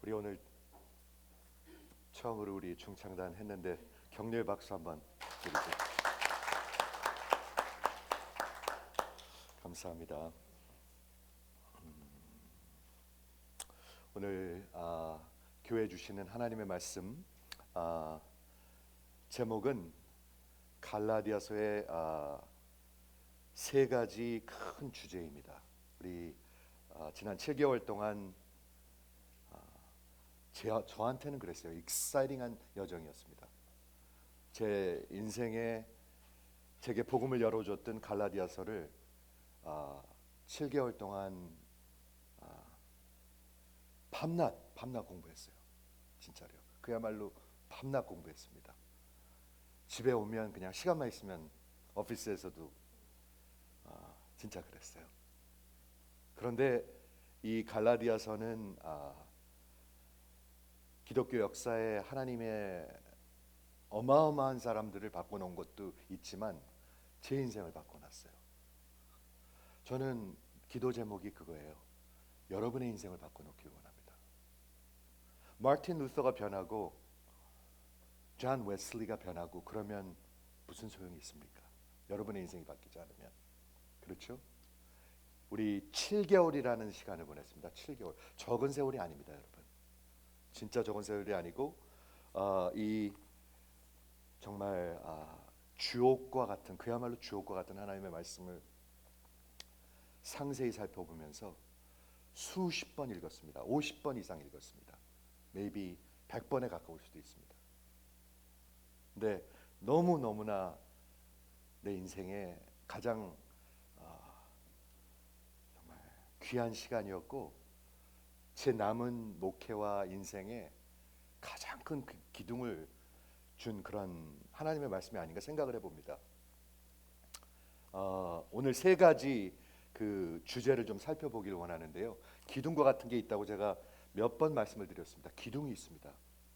우리 오늘 처음으로 우리 중창단 했는데 격려의 박수 한번 드리죠. 감사합니다. 오늘 교회 주시는 하나님의 말씀 제목은 갈라디아서의 세 가지 큰 주제입니다. 우리 지난 7개월 동안 저한테는 그랬어요. 익사이팅한 여정이었습니다. 제 인생에 제게 복음을 열어줬던 갈라디아서를 7개월 동안 밤낮 공부했어요. 진짜로요. 그야말로 밤낮 공부했습니다. 집에 오면 그냥 시간만 있으면 오피스에서도 진짜 그랬어요. 그런데 이 갈라디아서는 기독교 역사에 하나님의 어마어마한 사람들을 바꿔놓은 것도 있지만 제 인생을 바꿔놨어요. 저는 기도 제목이 그거예요. 여러분의 인생을 바꿔놓기를 원합니다. 마틴 루터가 변하고 존 웨슬리가 변하고 그러면 무슨 소용이 있습니까? 여러분의 인생이 바뀌지 않으면. 그렇죠? 우리 7개월이라는 시간을 보냈습니다. 7개월. 적은 세월이 아닙니다, 여러분. 진짜 적은 세월이 아니고 이 정말 주옥과 같은, 그야말로 주옥과 같은 하나님의 말씀을 상세히 살펴보면서 수십 번 읽었습니다. 50번 이상 읽었습니다. maybe 100번에 가까울 수도 있습니다. 근데 너무나 내 인생에 가장 정말 귀한 시간이었고 제 남은 목회와 인생에 가장 큰 기둥을 준 그런 하나님의 말씀이 아닌가 생각을 해봅니다. 오늘 세 가지 그 주제를 좀 살펴보기를 원하는데요. 기둥과 같은 게 있다고 제가 몇 번 말씀을 드렸습니다. 기둥이 있습니다.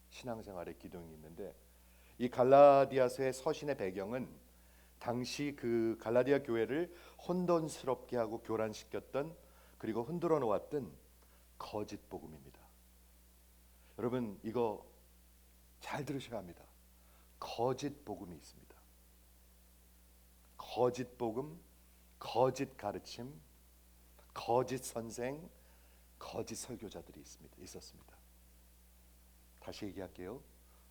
신앙생활에 기둥이 있는데 이 갈라디아서의 서신의 배경은 당시 그 갈라디아 교회를 혼돈스럽게 하고 교란시켰던, 그리고 흔들어 놓았던 거짓 복음입니다. 여러분 이거 잘 들으셔야 합니다. 거짓 복음이 있습니다. 거짓 복음, 거짓 가르침, 거짓 선생, 거짓 설교자들이 있었습니다. 다시 얘기할게요.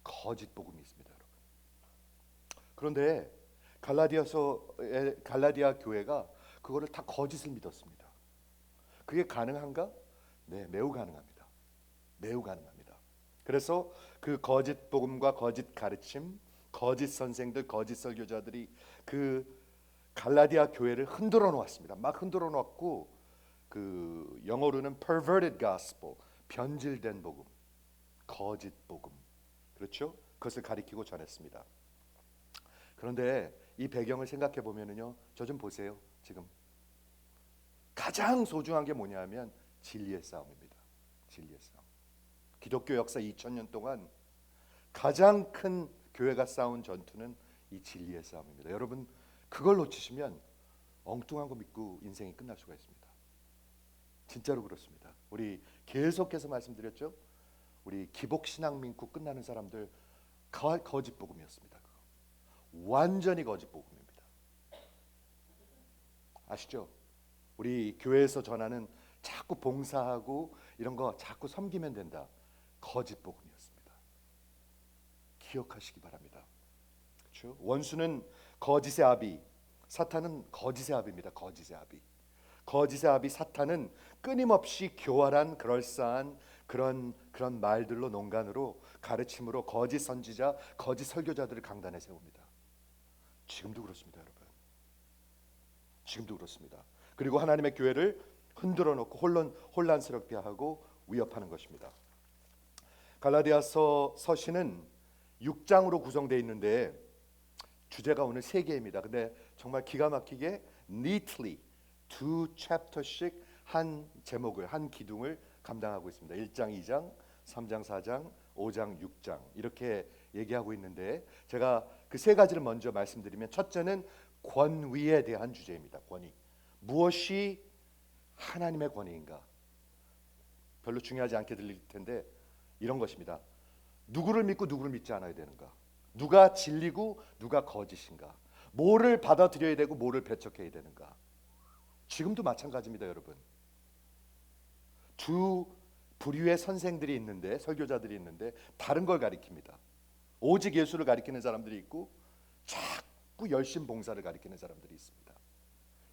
거짓 복음이 있습니다, 여러분. 그런데 갈라디아 교회가 그거를 다 거짓을 믿었습니다. 그게 가능한가? 네, 매우 가능합니다. 매우 가능합니다. 그래서 그 거짓 복음과 거짓 가르침, 거짓 선생들, 거짓 설교자들이 그 갈라디아 교회를 흔들어 놓았습니다. 막 흔들어 놓았고 그 영어로는 perverted gospel, 변질된 복음, 거짓 복음, 그렇죠? 그것을 가리키고 전했습니다. 그런데 이 배경을 생각해 보면은요, 저 좀 보세요. 지금 가장 소중한 게 뭐냐면 진리의 싸움입니다. 진리의 싸움. 기독교 역사 2000년 동안 가장 큰 교회가 싸운 전투는 이 진리의 싸움입니다. 여러분 그걸 놓치시면 엉뚱한 거 믿고 인생이 끝날 수가 있습니다. 진짜로 그렇습니다. 우리 계속해서 말씀드렸죠. 우리 기복신앙 믿고 끝나는 사람들 거짓 복음이었습니다. 그거. 완전히 거짓 복음입니다. 아시죠? 우리 교회에서 전하는 자꾸 봉사하고 이런 거 자꾸 섬기면 된다. 거짓 복음이었습니다. 기억하시기 바랍니다. 그렇죠? 원수는 거짓의 아비, 사탄은 거짓의 아비입니다. 거짓의 아비. 거짓의 아비 사탄은 끊임없이 교활한 그럴싸한 그런 말들로, 농간으로, 가르침으로 거짓 선지자, 거짓 설교자들을 강단에 세웁니다. 지금도 그렇습니다, 여러분. 지금도 그렇습니다. 그리고 하나님의 교회를 흔들어 놓고 혼란스럽게 하고 위협하는 것입니다. 갈라디아서 서신은 6장으로 구성되어 있는데 주제가 오늘 3개입니다. 근데 정말 기가 막히게 neatly 2chapter씩 한 제목을, 한 기둥을 감당하고 있습니다. 1장, 2장, 3장, 4장, 5장, 6장 이렇게 얘기하고 있는데 제가 그 세 가지를 먼저 말씀드리면, 첫째는 권위에 대한 주제입니다. 권위. 무엇이 하나님의 권위인가? 별로 중요하지 않게 들릴 텐데 이런 것입니다. 누구를 믿고 누구를 믿지 않아야 되는가? 누가 진리고 누가 거짓인가? 뭐를 받아들여야 되고 뭐를 배척해야 되는가? 지금도 마찬가지입니다, 여러분. 두 부류의 선생들이 있는데, 설교자들이 있는데 다른 걸 가리킵니다. 오직 예수를 가리키는 사람들이 있고 자꾸 열심 봉사를 가리키는 사람들이 있습니다.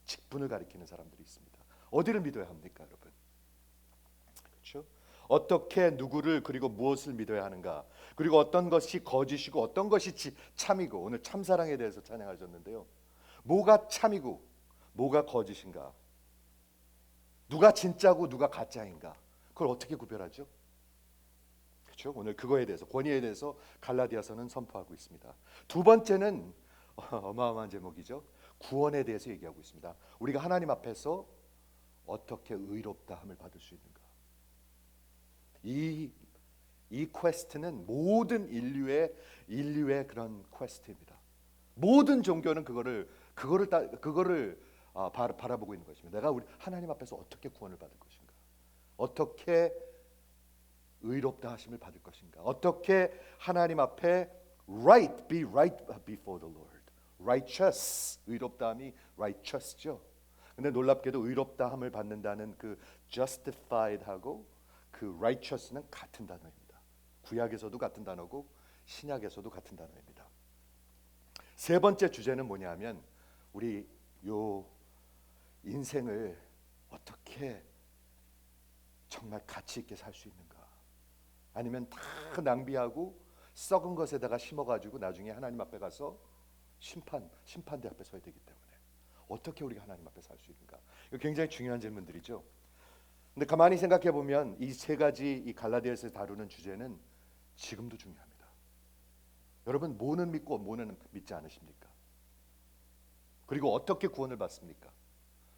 직분을 가리키는 사람들이 있습니다. 어디를 믿어야 합니까, 여러분? 그렇죠? 어떻게 누구를 그리고 무엇을 믿어야 하는가? 그리고 어떤 것이 거짓이고 어떤 것이 참이고, 오늘 참사랑에 대해서 찬양하셨는데요. 뭐가 참이고 뭐가 거짓인가? 누가 진짜고 누가 가짜인가? 그걸 어떻게 구별하죠? 그렇죠? 오늘 그거에 대해서, 권위에 대해서 갈라디아서는 선포하고 있습니다. 두 번째는 어마어마한 제목이죠. 구원에 대해서 얘기하고 있습니다. 우리가 하나님 앞에서 어떻게 의롭다함을 받을 수 있는가? 이 퀘스트는 모든 인류의 그런 퀘스트입니다. 모든 종교는 그거를 바라보고 있는 것입니다. 내가 우리 하나님 앞에서 어떻게 구원을 받을 것인가? 어떻게 의롭다 하심을 받을 것인가? 어떻게 하나님 앞에 be right before the Lord. righteous, 의롭다함이 righteous죠. 근데 놀랍게도 의롭다함을 받는다는 그 justified하고 그 righteous는 같은 단어입니다. 구약에서도 같은 단어고 신약에서도 같은 단어입니다. 세 번째 주제는 뭐냐면, 우리 요 인생을 어떻게 정말 가치 있게 살 수 있는가? 아니면 다 낭비하고 썩은 것에다가 심어가지고 나중에 하나님 앞에 가서 심판대 앞에 서야 되기 때문에 어떻게 우리가 하나님 앞에 살 수 있는가? 이거 굉장히 중요한 질문들이죠. 근데 가만히 생각해 보면 이 세 가지, 이 갈라디아에서 다루는 주제는 지금도 중요합니다. 여러분, 뭐는 믿고 뭐는 믿지 않으십니까? 그리고 어떻게 구원을 받습니까?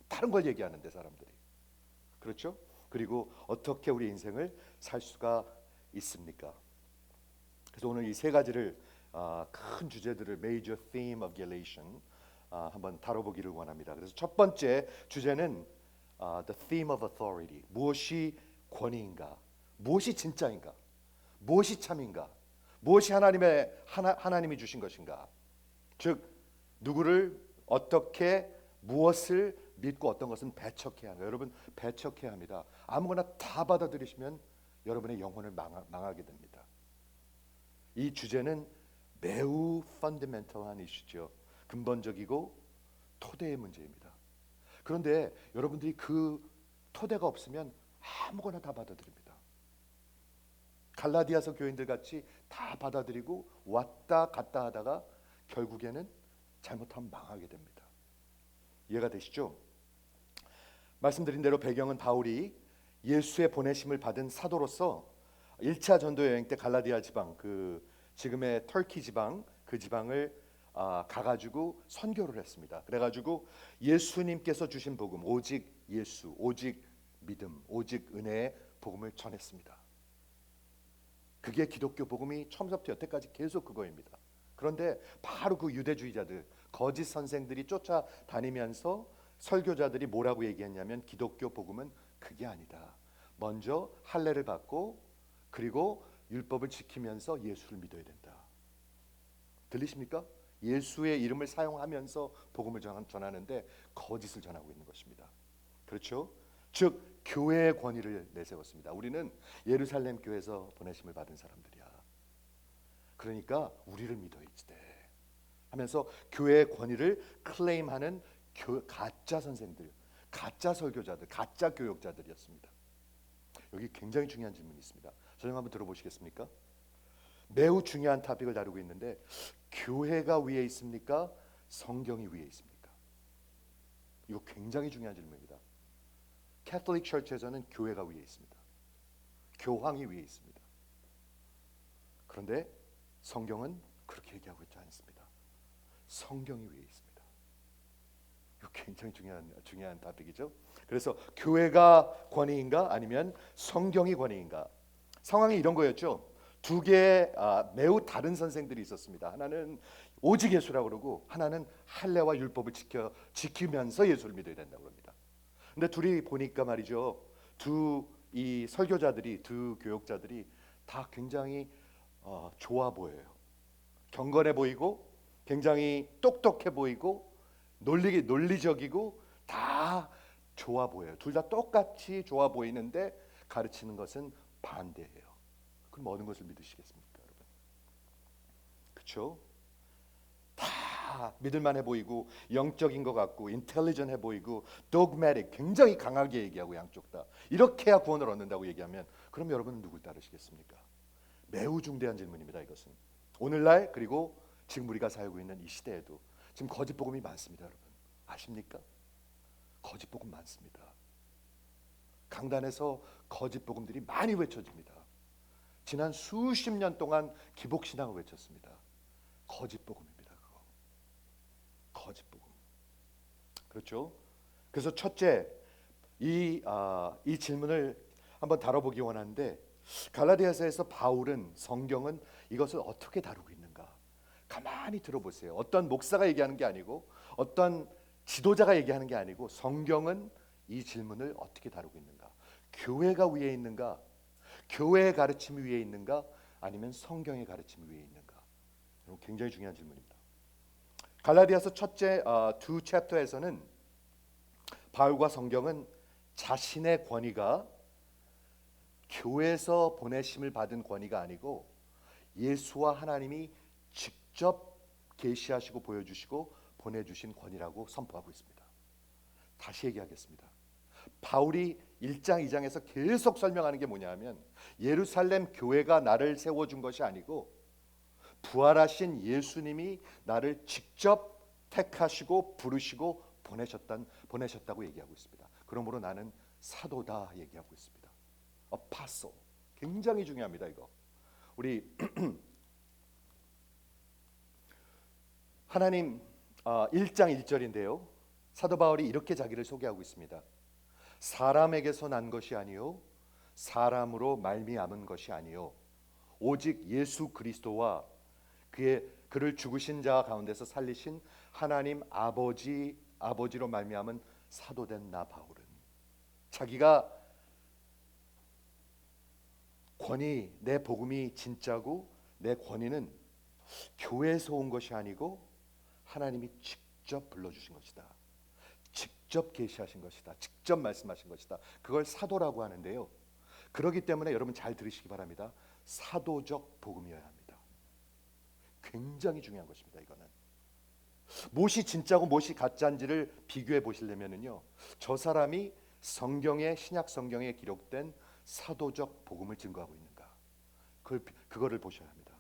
다른 걸 얘기하는데 사람들이, 그렇죠? 그리고 어떻게 우리 인생을 살 수가 있습니까? 그래서 오늘 이 세 가지를, 큰 주제들을, major theme of Galatians, 한번 다뤄보기를 원합니다. 그래서 첫 번째 주제는 the theme of authority. 무엇이 권위인가? 무엇이 진짜인가? 무엇이 참인가? 무엇이 하나님이 주신 것인가? 즉, 누구를 어떻게 무엇을 믿고 어떤 것은 배척해야 하는가? 여러분, 배척해야 합니다. 아무거나 다 받아들이시면 여러분의 영혼을 망하게 됩니다. 이 주제는 매우 펀더멘털한 이슈죠. 근본적이고 토대의 문제입니다. 그런데 여러분들이 그 토대가 없으면 아무거나 다 받아들입니다. 갈라디아서 교인들 같이 다 받아들이고 왔다 갔다 하다가 결국에는 잘못하면 망하게 됩니다. 이해가 되시죠? 말씀드린 대로 배경은 바울이 예수의 보내심을 받은 사도로서 1차 전도 여행 때 갈라디아 지방, 그 지금의 터키 지방, 그 지방을 가가지고 선교를 했습니다. 그래가지고 예수님께서 주신 복음, 오직 예수, 오직 믿음, 오직 은혜의 복음을 전했습니다. 그게 기독교 복음이 처음부터 여태까지 계속 그거입니다. 그런데 바로 그 유대주의자들, 거짓 선생들이 쫓아다니면서 설교자들이 뭐라고 얘기했냐면, 기독교 복음은 그게 아니다. 먼저 할례를 받고 그리고 율법을 지키면서 예수를 믿어야 된다. 들리십니까? 예수의 이름을 사용하면서 복음을 전하는데 거짓을 전하고 있는 것입니다. 그렇죠? 즉 교회의 권위를 내세웠습니다. 우리는 예루살렘 교회에서 보내심을 받은 사람들이야. 그러니까 우리를 믿어야지 돼 하면서 교회의 권위를 클레임하는 가짜 선생들, 가짜 설교자들, 가짜 교역자들이었습니다. 여기 굉장히 중요한 질문이 있습니다. 저녁 한번 들어보시겠습니까? 매우 중요한 토픽을 다루고 있는데, 교회가 위에 있습니까? 성경이 위에 있습니까? 이거 굉장히 중요한 질문입니다. 캐톨릭 처치에서는 교회가 위에 있습니다. 교황이 위에 있습니다. 그런데 성경은 그렇게 얘기하고 있지 않습니다. 성경이 위에 있습니다. 이거 굉장히 중요한 토픽이죠. 그래서 교회가 권위인가 아니면 성경이 권위인가? 상황이 이런 거였죠. 두 개의 매우 다른 선생들이 있었습니다. 하나는 오직 예수라고 그러고 하나는 할례와 율법을 지키면서 예수를 믿어야 된다고 합니다. 근데 둘이 보니까 말이죠, 이 설교자들이, 두 교역자들이 다 굉장히 좋아 보여요. 경건해 보이고 굉장히 똑똑해 보이고 논리적이고 다 좋아 보여요. 둘 다 똑같이 좋아 보이는데 가르치는 것은 반대예요. 그럼 어느 것을 믿으시겠습니까, 여러분? 그렇죠? 다 믿을만해 보이고 영적인 것 같고 인텔리전해 보이고 dogmatic 굉장히 강하게 얘기하고 양쪽 다 이렇게 해야 구원을 얻는다고 얘기하면 그럼 여러분은 누굴 따르시겠습니까? 매우 중대한 질문입니다. 이것은 오늘날 그리고 지금 우리가 살고 있는 이 시대에도 지금 거짓 복음이 많습니다. 여러분 아십니까? 거짓 복음 많습니다. 강단에서 거짓 복음들이 많이 외쳐집니다. 지난 수십 년 동안 기복신앙을 외쳤습니다. 거짓 복음입니다. 그거 거짓 복음. 그렇죠? 그래서 첫째 이 질문을 한번 다뤄보기 원하는데 갈라디아서에서 바울은 성경은 이것을 어떻게 다루고 있는가? 가만히 들어보세요. 어떤 목사가 얘기하는 게 아니고 어떤 지도자가 얘기하는 게 아니고 성경은 이 질문을 어떻게 다루고 있는가? 교회가 위에 있는가? 교회의 가르침이 위에 있는가? 아니면 성경의 가르침이 위에 있는가? 굉장히 중요한 질문입니다. 갈라디아서 첫째 두 챕터에서는 바울과 성경은 자신의 권위가 교회에서 보내심을 받은 권위가 아니고 예수와 하나님이 직접 계시하시고 보여주시고 보내주신 권위라고 선포하고 있습니다. 다시 얘기하겠습니다. 바울이 1장 2장에서 계속 설명하는 게 뭐냐 하면 예루살렘 교회가 나를 세워준 것이 아니고 부활하신 예수님이 나를 직접 택하시고 부르시고 보내셨다고 얘기하고 있습니다. 그러므로 나는 사도다 얘기하고 있습니다. apostle 굉장히 중요합니다. 이거 우리 하나님 1장 1절인데요. 사도 바울이 이렇게 자기를 소개하고 있습니다. 사람에게서 난 것이 아니요 사람으로 말미암은 것이 아니요 오직 예수 그리스도와 그를 죽으신 자 가운데서 살리신 하나님 아버지로 말미암은 사도된 나 바울은 자기가 권위 내 복음이 진짜고 내 권위는 교회에서 온 것이 아니고 하나님이 직접 불러주신 것이다. 직접 계시하신 것이다. 직접 말씀하신 것이다. 그걸 사도라고 하는데요. 그렇기 때문에 여러분 잘 들으시기 바랍니다. 사도적 복음이어야 합니다. 굉장히 중요한 것입니다. 이거는 무엇이 진짜고 무엇이 가짜인지를 비교해 보시려면은요. 저 사람이 신약 성경에 기록된 사도적 복음을 증거하고 있는가? 그거를 보셔야 합니다.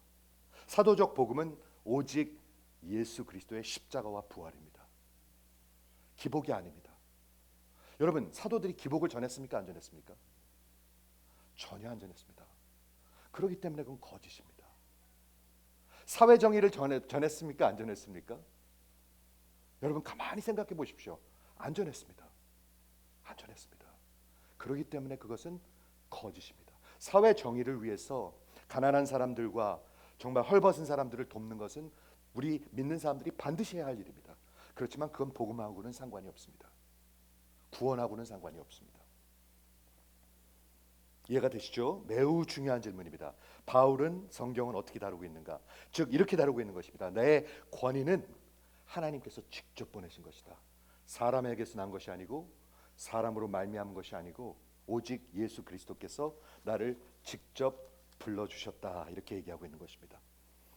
사도적 복음은 오직 예수 그리스도의 십자가와 부활입니다. 기복이 아닙니다. 여러분 사도들이 기복을 전했습니까? 안 전했습니까? 전혀 안 전했습니다. 그렇기 때문에 그건 거짓입니다. 사회 정의를 전했습니까? 안 전했습니까? 여러분 가만히 생각해 보십시오. 안 전했습니다. 안 전했습니다. 그렇기 때문에 그것은 거짓입니다. 사회 정의를 위해서 가난한 사람들과 정말 헐벗은 사람들을 돕는 것은 우리 믿는 사람들이 반드시 해야 할 일입니다. 그렇지만 그건 복음하고는 상관이 없습니다. 구원하고는 상관이 없습니다. 이해가 되시죠? 매우 중요한 질문입니다. 바울은 성경은 어떻게 다루고 있는가? 즉 이렇게 다루고 있는 것입니다. 내 권위는 하나님께서 직접 보내신 것이다. 사람에게서 난 것이 아니고 사람으로 말미암은 것이 아니고 오직 예수 그리스도께서 나를 직접 불러주셨다. 이렇게 얘기하고 있는 것입니다.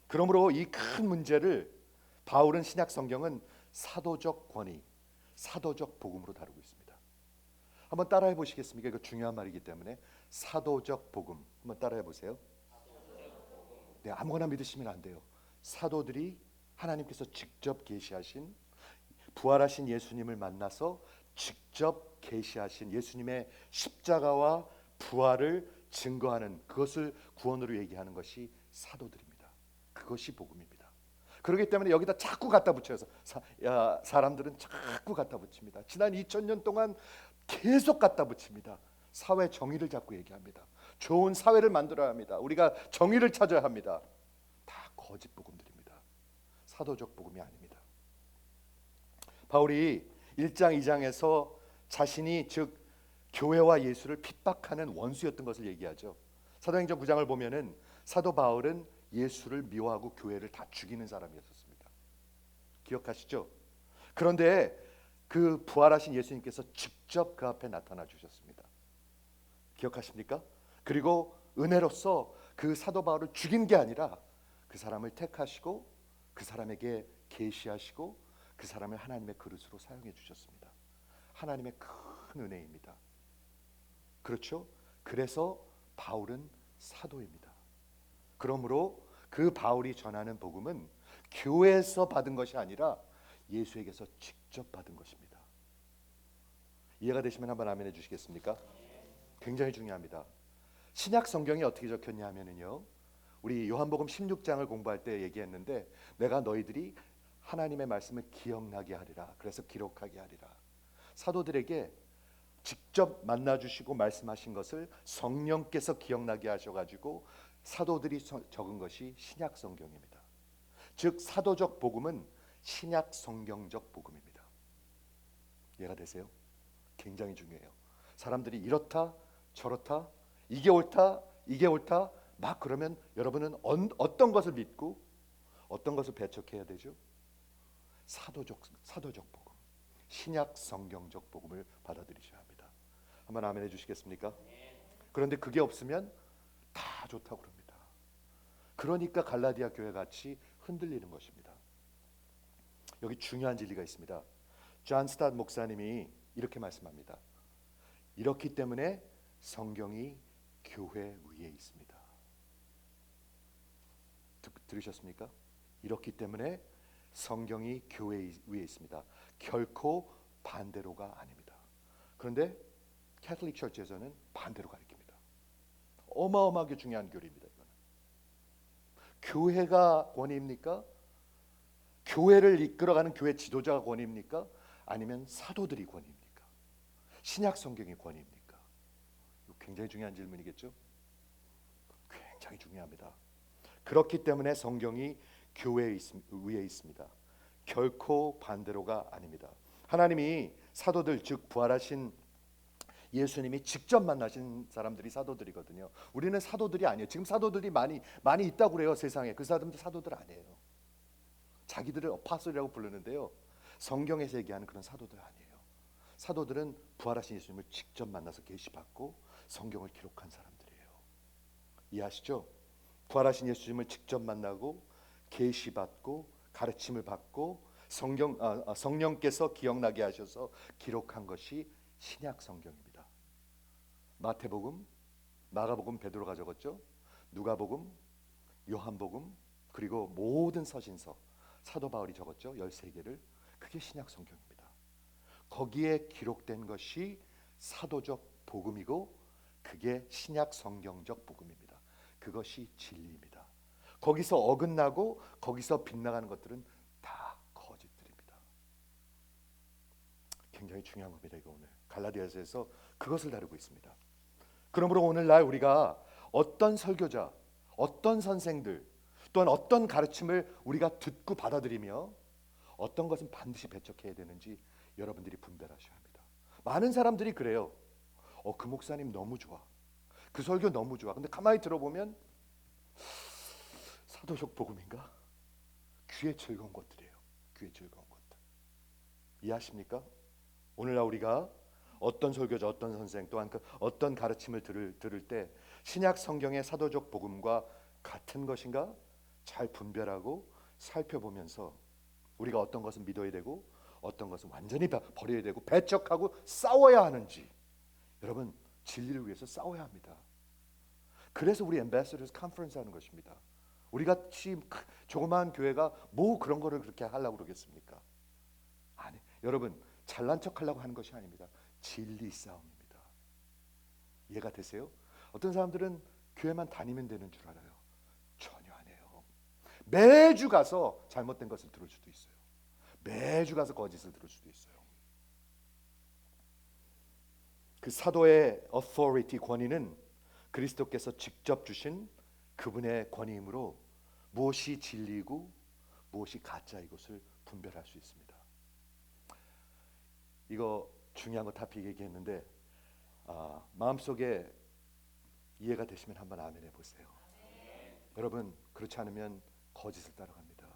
그러므로 이 큰 문제를 바울은 신약 성경은 사도적 권위, 사도적 복음으로 다루고 있습니다. 한번 따라해 보시겠습니까? 이거 중요한 말이기 때문에 사도적 복음 한번 따라해 보세요. 네, 아무거나 믿으시면 안 돼요. 사도들이 하나님께서 직접 계시하신 부활하신 예수님을 만나서 직접 계시하신 예수님의 십자가와 부활을 증거하는 그것을 구원으로 얘기하는 것이 사도들입니다. 그것이 복음입니다. 그렇기 때문에 여기다 자꾸 갖다 붙여서 사람들은 자꾸 갖다 붙입니다. 지난 2000년 동안 계속 갖다 붙입니다. 사회 정의를 자꾸 얘기합니다. 좋은 사회를 만들어야 합니다. 우리가 정의를 찾아야 합니다. 다 거짓 복음들입니다. 사도적 복음이 아닙니다. 바울이 1장 2장에서 자신이 즉 교회와 예수를 핍박하는 원수였던 것을 얘기하죠. 사도행전 9장을 보면은 사도 바울은 예수를 미워하고 교회를 다 죽이는 사람이었습니다. 기억하시죠? 그런데 그 부활하신 예수님께서 직접 그 앞에 나타나 주셨습니다. 기억하십니까? 그리고 은혜로서 그 사도 바울을 죽인 게 아니라 그 사람을 택하시고 그 사람에게 계시하시고 그 사람을 하나님의 그릇으로 사용해 주셨습니다. 하나님의 큰 은혜입니다. 그렇죠? 그래서 바울은 사도입니다. 그러므로 그 바울이 전하는 복음은 교회에서 받은 것이 아니라 예수에게서 직접 받은 것입니다. 이해가 되시면 한번 아멘 해주시겠습니까? 굉장히 중요합니다. 신약 성경이 어떻게 적혔냐 하면은요, 우리 요한복음 16장을 공부할 때 얘기했는데, 내가 너희들이 하나님의 말씀을 기억나게 하리라, 그래서 기록하게 하리라. 사도들에게 직접 만나주시고 말씀하신 것을 성령께서 기억나게 하셔가지고 사도들이 적은 것이 신약 성경입니다. 즉 사도적 복음은 신약 성경적 복음입니다. 이해가 되세요? 굉장히 중요해요. 사람들이 이렇다 저렇다, 이게 옳다 이게 옳다 막 그러면 여러분은 어떤 것을 믿고 어떤 것을 배척해야 되죠? 사도적 복음, 신약 성경적 복음을 받아들이셔야 합니다. 한번 아멘 해주시겠습니까? 그런데 그게 없으면 다 좋다고 그럽니다. 그러니까 갈라디아 교회 같이 흔들리는 것입니다. 여기 중요한 진리가 있습니다. 존 스타트 목사님이 이렇게 말씀합니다. 이렇기 때문에 성경이 교회 위에 있습니다. 들으셨습니까? 이렇기 때문에 성경이 교회 위에 있습니다. 결코 반대로가 아닙니다. 그런데 캐톨릭 처치에서는 반대로 가르칩니다. 어마어마하게 중요한 교리입니다. 이거는. 교회가 권위입니까? 교회를 이끌어가는 교회 지도자가 권위입니까? 아니면 사도들이 권위입니까? 신약 성경이 권위입니까? 굉장히 중요한 질문이겠죠? 굉장히 중요합니다. 그렇기 때문에 성경이 교회 위에 있습니다. 결코 반대로가 아닙니다. 하나님이 사도들, 즉 부활하신 예수님이 직접 만나신 사람들이 사도들이거든요. 우리는 사도들이 아니에요. 지금 사도들이 많이 있다고 그래요. 세상에. 그 사람들 사도들 아니에요. 자기들을 어파솔이라고 부르는데요, 성경에서 얘기하는 그런 사도들 아니에요. 사도들은 부활하신 예수님을 직접 만나서 계시받고 성경을 기록한 사람들이에요. 이해하시죠? 부활하신 예수님을 직접 만나고 계시받고 가르침을 받고 성령께서 기억나게 하셔서 기록한 것이 신약 성경입니다. 마태복음, 마가복음 베드로가 적었죠. 누가복음, 요한복음, 그리고 모든 서신서 사도 바울이 적었죠. 13개를. 그게 신약 성경입니다. 거기에 기록된 것이 사도적 복음이고 그게 신약 성경적 복음입니다. 그것이 진리입니다. 거기서 어긋나고 거기서 빗나가는 것들은 다 거짓들입니다. 굉장히 중요한 겁니다. 이거 오늘 갈라디아서에서 그것을 다루고 있습니다. 그러므로 오늘날 우리가 어떤 설교자, 어떤 선생들, 또한 어떤 가르침을 우리가 듣고 받아들이며 어떤 것은 반드시 배척해야 되는지 여러분들이 분별하셔야 합니다. 많은 사람들이 그래요. 그 목사님 너무 좋아, 그 설교 너무 좋아. 근데 가만히 들어보면 사도적 복음인가? 귀에 즐거운 것들이에요. 귀에 즐거운 것들. 이해하십니까? 오늘날 우리가 어떤 설교자, 어떤 선생, 또한 그 어떤 가르침을 들을 때 신약 성경의 사도적 복음과 같은 것인가 잘 분별하고 살펴보면서 우리가 어떤 것은 믿어야 되고 어떤 것은 완전히 버려야 되고 배척하고 싸워야 하는지, 여러분 진리를 위해서 싸워야 합니다. 그래서 우리 앰베서더스 컨퍼런스 하는 것입니다. 우리 같이 조그마한 교회가 뭐 그런 거를 그렇게 하려고 그러겠습니까? 아니, 여러분 잘난 척 하려고 하는 것이 아닙니다. 진리 싸움입니다. 이해가 되세요? 어떤 사람들은 교회만 다니면 되는 줄 알아요. 전혀 아니에요. 매주 가서 잘못된 것을 들을 수도 있어요. 매주 가서 거짓을 들을 수도 있어요. 그 사도의 authority, 권위는 그리스도께서 직접 주신 그분의 권위이므로 무엇이 진리이고 무엇이 가짜인 것을 분별할 수 있습니다. 이거 중요한 거 타픽 얘기했는데 마음속에 이해가 되시면 한번 아멘 해보세요. 여러분, 그렇지 않으면 거짓을 따라갑니다.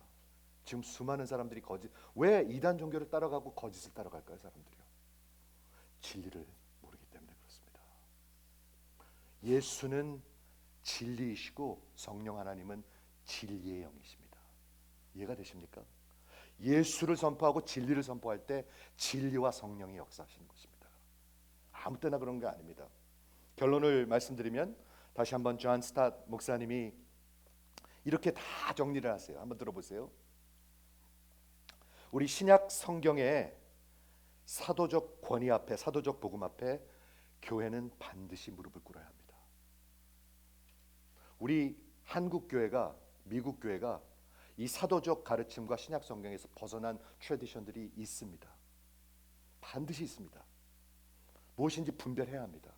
지금 수많은 사람들이 왜 이단 종교를 따라가고 거짓을 따라갈까요? 사람들이요, 진리를 모르기 때문에 그렇습니다. 예수는 진리이시고 성령 하나님은 진리의 영이십니다. 이해가 되십니까? 예수를 선포하고 진리를 선포할 때 진리와 성령이 역사하시는 것입니다. 아무 때나 그런 게 아닙니다. 결론을 말씀드리면, 다시 한번 존 스타트 목사님이 이렇게 다 정리를 하세요. 한번 들어보세요. 우리 신약 성경에 사도적 권위 앞에, 사도적 복음 앞에 교회는 반드시 무릎을 꿇어야 합니다. 우리 한국 교회가, 미국 교회가 이 사도적 가르침과 신약 성경에서 벗어난 트래디션들이 있습니다. 반드시 있습니다. 무엇인지 분별해야 합니다.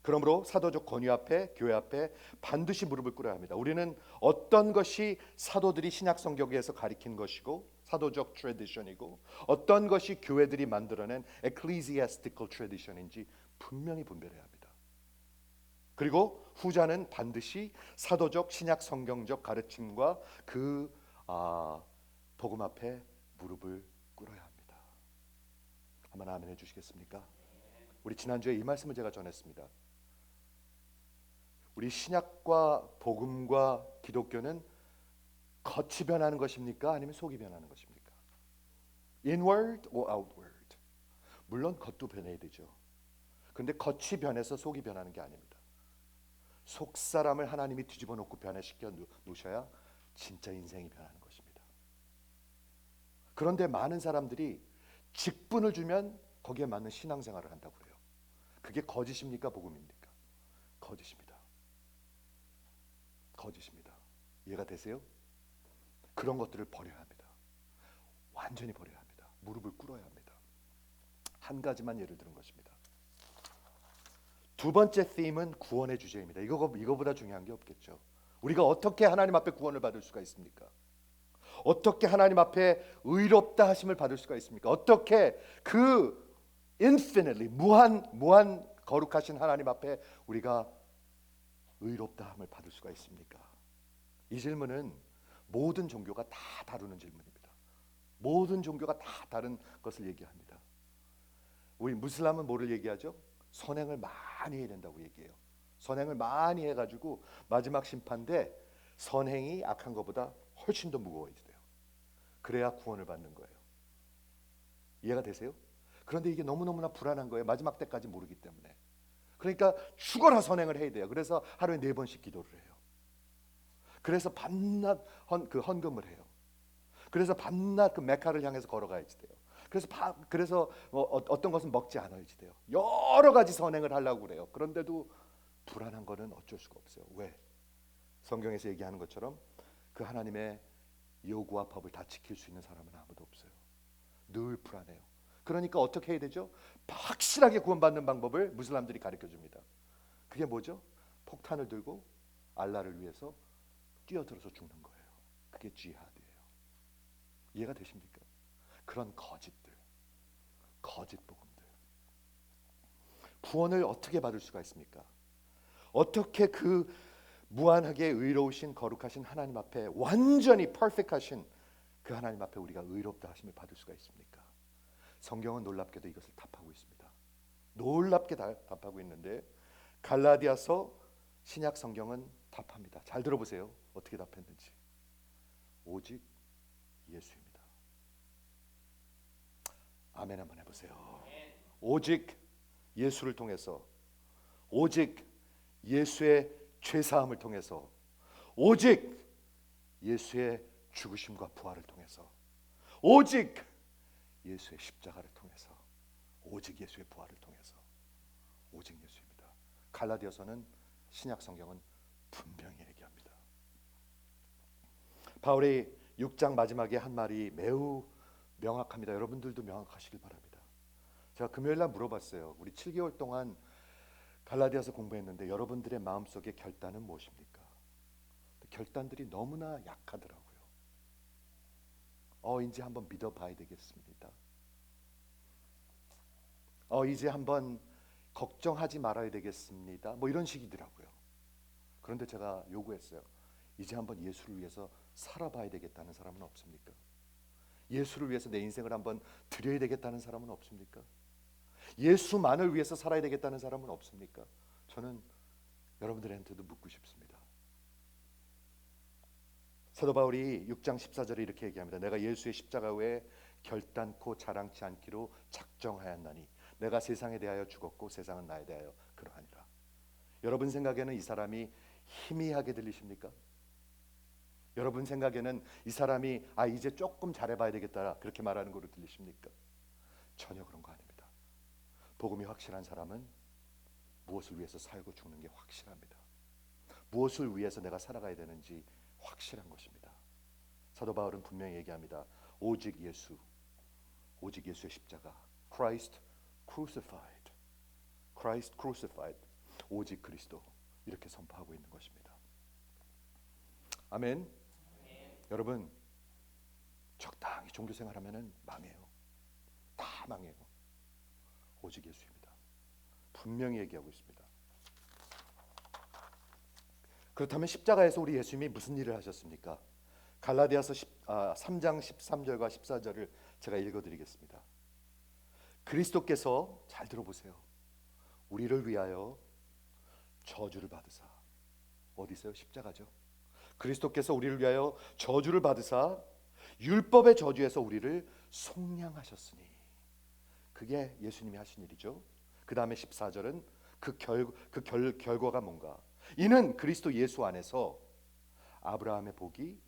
그러므로 사도적 권위 앞에, 교회 앞에 반드시 무릎을 꿇어야 합니다. 우리는 어떤 것이 사도들이 신약 성경에서 가리킨 것이고 사도적 트래디션이고 어떤 것이 교회들이 만들어낸 ecclesiastical tradition인지 분명히 분별해야 합니다. 그리고 후자는 반드시 사도적 신약 성경적 가르침과 그 복음 앞에 무릎을 꿇어야 합니다. 한번 아멘 해주시겠습니까? 우리 지난주에 이 말씀을 제가 전했습니다. 우리 신약과 복음과 기독교는 겉이 변하는 것입니까? 아니면 속이 변하는 것입니까? Inward or outward? 물론 겉도 변해야 되죠. 그런데 겉이 변해서 속이 변하는 게 아닙니다. 속 사람을 하나님이 뒤집어 놓고 변화시켜 놓으셔야 진짜 인생이 변하는 것입니다. 그런데 많은 사람들이 직분을 주면 거기에 맞는 신앙생활을 한다고 그래요. 그게 거짓입니까? 복음입니까? 거짓입니다. 거짓입니다. 이해가 되세요? 그런 것들을 버려야 합니다. 완전히 버려야 합니다. 무릎을 꿇어야 합니다. 한 가지만 예를 들은 것입니다. 두 번째 them은 구원의 주제입니다. 이거보다 중요한 게 없겠죠. 우리가 어떻게 하나님 앞에 구원을 받을 수가 있습니까? 어떻게 하나님 앞에 의롭다 하심을 받을 수가 있습니까? 어떻게 그 infinitely 무한 거룩하신 하나님 앞에 우리가 의롭다 함을 받을 수가 있습니까? 이 질문은 모든 종교가 다 다루는 질문입니다. 모든 종교가 다 다른 것을 얘기합니다. 우리 무슬람은 뭐를 얘기하죠? 선행을 많이 해야 된다고 얘기해요. 선행을 많이 해가지고 마지막 심판 때 선행이 악한 것보다 훨씬 더 무거워야 돼요. 그래야 구원을 받는 거예요. 이해가 되세요? 그런데 이게 너무너무나 불안한 거예요. 마지막 때까지 모르기 때문에. 그러니까 죽어라 선행을 해야 돼요. 그래서 하루에 4번씩 기도를 해요. 그래서 밤낮 헌금을 해요. 그래서 밤낮 그 메카를 향해서 걸어가야지 돼요. 그래서 어떤 것은 먹지 않아야지 돼요. 여러 가지 선행을 하려고 그래요. 그런데도 불안한 거는 어쩔 수가 없어요. 왜? 성경에서 얘기하는 것처럼 그 하나님의 요구와 법을 다 지킬 수 있는 사람은 아무도 없어요. 늘 불안해요. 그러니까 어떻게 해야 되죠? 확실하게 구원받는 방법을 무슬람들이 가르쳐 줍니다. 그게 뭐죠? 폭탄을 들고 알라를 위해서 뛰어들어서 죽는 거예요. 그게 지하드예요. 이해가 되십니까? 그런 거짓들, 거짓 복음들. 구원을 어떻게 받을 수가 있습니까? 어떻게 그 무한하게 의로우신 거룩하신 하나님 앞에 완전히 퍼펙트하신 그 하나님 앞에 우리가 의롭다 하심을 받을 수가 있습니까? 성경은 놀랍게도 이것을 답하고 있습니다. 놀랍게 답하고 있는데 갈라디아서 신약 성경은 답합니다. 잘 들어보세요. 어떻게 답했는지. 오직 예수입니다. 아멘 한번 해보세요. 오직 예수를 통해서, 오직 예수의 죄사함을 통해서, 오직 예수의 죽으심과 부활을 통해서, 오직 예수의 십자가를 통해서, 오직 예수의 부활을 통해서, 오직 예수입니다. 갈라디아서는 신약 성경은 분명히 얘기합니다. 바울이 6장 마지막에 한 말이 매우 명확합니다. 여러분들도 명확하시길 바랍니다. 제가 금요일 날 물어봤어요. 우리 7개월 동안 갈라디아서 공부했는데 여러분들의 마음속의 결단은 무엇입니까? 결단들이 너무나 약하더라고요. 이제 한번 믿어봐야 되겠습니다. 이제 한번 걱정하지 말아야 되겠습니다. 뭐 이런 식이더라고요. 그런데 제가 요구했어요. 이제 한번 예수를 위해서 살아봐야 되겠다는 사람은 없습니까? 예수를 위해서 내 인생을 한번 드려야 되겠다는 사람은 없습니까? 예수만을 위해서 살아야 되겠다는 사람은 없습니까? 저는 여러분들한테도 묻고 싶습니다. 사도 바울이 6장 14절에 이렇게 얘기합니다. 내가 예수의 십자가 외에 결단코 자랑치 않기로 작정하였나니 내가 세상에 대하여 죽었고 세상은 나에 대하여 그러하니라. 여러분 생각에는 이 사람이 희미하게 들리십니까? 여러분 생각에는 이 사람이 이제 조금 잘해봐야 되겠다 그렇게 말하는 거로 들리십니까? 전혀 그런 거 아닙니다. 복음이 확실한 사람은 무엇을 위해서 살고 죽는 게 확실합니다. 무엇을 위해서 내가 살아가야 되는지 확실한 것입니다. 사도 바울은 분명히 얘기합니다. 오직 예수, 오직 예수의 십자가, Christ crucified, Christ crucified, 오직 그리스도, 이렇게 선포하고 있는 것입니다. 아멘. 여러분, 적당히 종교생활하면은 망해요. 다 망해요. 오직 예수입니다. 분명히 얘기하고 있습니다. 그렇다면 십자가에서 우리 예수님이 무슨 일을 하셨습니까? 갈라디아서 3장 13절과 14절을 제가 읽어드리겠습니다. 그리스도께서, 잘 들어보세요, 우리를 위하여 저주를 받으사, 어디 있어요? 십자가죠. 그리스도께서 우리를 위하여 저주를 받으사 율법의 저주에서 우리를 속량하셨으니, 그게 예수님이 하신 일이죠. 그 다음에 14절은 그 결과가 뭔가? 이는 그리스도 예수 안에서 아브라함의 복이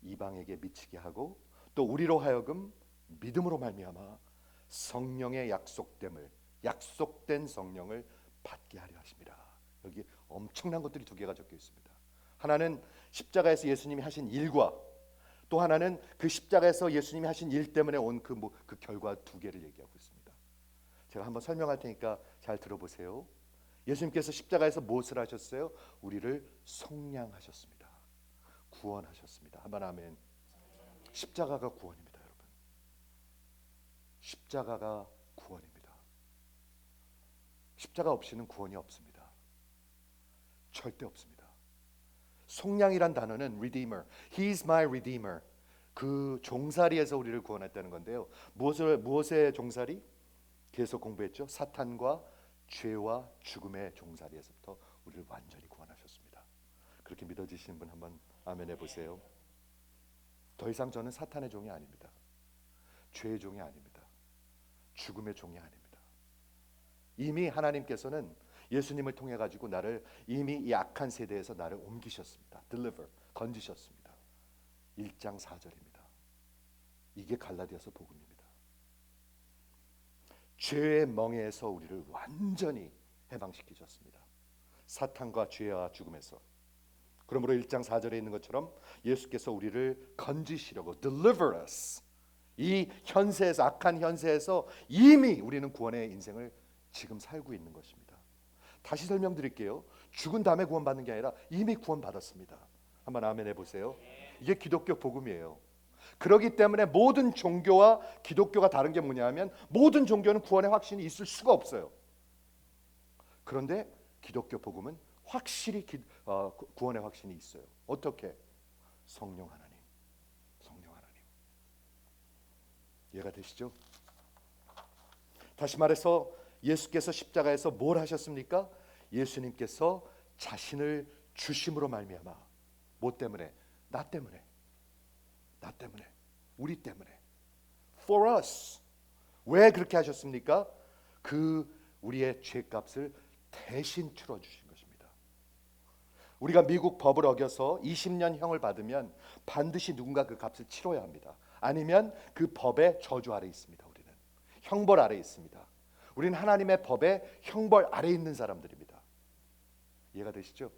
이방에게 미치게 하고 또 우리로 하여금 믿음으로 말미암아 성령의 약속된 성령을 받게 하려 하십니다. 여기 엄청난 것들이 두 개가 적혀 있습니다. 하나는 십자가에서 예수님이 하신 일과, 또 하나는 그 십자가에서 예수님이 하신 일 때문에 온 그 결과, 두 개를 얘기하고 있습니다. 제가 한번 설명할 테니까 잘 들어보세요. 예수님께서 십자가에서 무엇을 하셨어요? 우리를 속량하셨습니다. 구원하셨습니다. 한번 아멘. 십자가가 구원입니다, 여러분. 십자가가 구원입니다. 십자가 없이는 구원이 없습니다. 절대 없습니다. 속량이란 단어는 redeemer, He's my redeemer, 그 종살이에서 우리를 구원했다는 건데요. 무엇의 종살이? 계속 공부했죠. 사탄과 죄와 죽음의 종살이에서부터 우리를 완전히 구원하셨습니다. 그렇게 믿어지시는 분 한번 아멘 해보세요. 더 이상 저는 사탄의 종이 아닙니다. 죄의 종이 아닙니다. 죽음의 종이 아닙니다. 이미 하나님께서는 예수님을 통해 가지고 나를 이미 이 악한 세대에서 나를 옮기셨습니다. deliver, 건지셨습니다. 1장 4절입니다. 이게 갈라디아서 복음입니다. 죄의 멍에에서 우리를 완전히 해방시키셨습니다. 사탄과 죄와 죽음에서. 그러므로 1장 4절에 있는 것처럼 예수께서 우리를 건지시려고 deliver us, 이 현세에서, 악한 현세에서 이미 우리는 구원의 인생을 지금 살고 있는 것입니다. 다시 설명드릴게요. 죽은 다음에 구원받는 게 아니라 이미 구원받았습니다. 한번 아멘 해보세요. 이게 기독교 복음이에요. 그렇기 때문에 모든 종교와 기독교가 다른 게 뭐냐면, 모든 종교는 구원의 확신이 있을 수가 없어요. 그런데 기독교 복음은 확실히 구원의 확신이 있어요. 어떻게? 성령 하나님, 성령 하나님. 이해가 되시죠? 다시 말해서 예수께서 십자가에서 뭘 하셨습니까? 예수님께서 자신을 주심으로 말미암아, 뭐 때문에? 나 때문에, 우리 때문에, for us. 왜 그렇게 하셨습니까? 그 우리의 죄값을 대신 치러주신 것입니다. 우리가 미국 법을 어겨서 20년 형을 받으면 반드시 누군가 그 값을 치러야 합니다. 아니면 그 법의 저주 아래 있습니다. 우리는 형벌 아래 있습니다. 우리는 하나님의 법의 형벌 아래 있는 사람들입니다. 이해가 되시죠?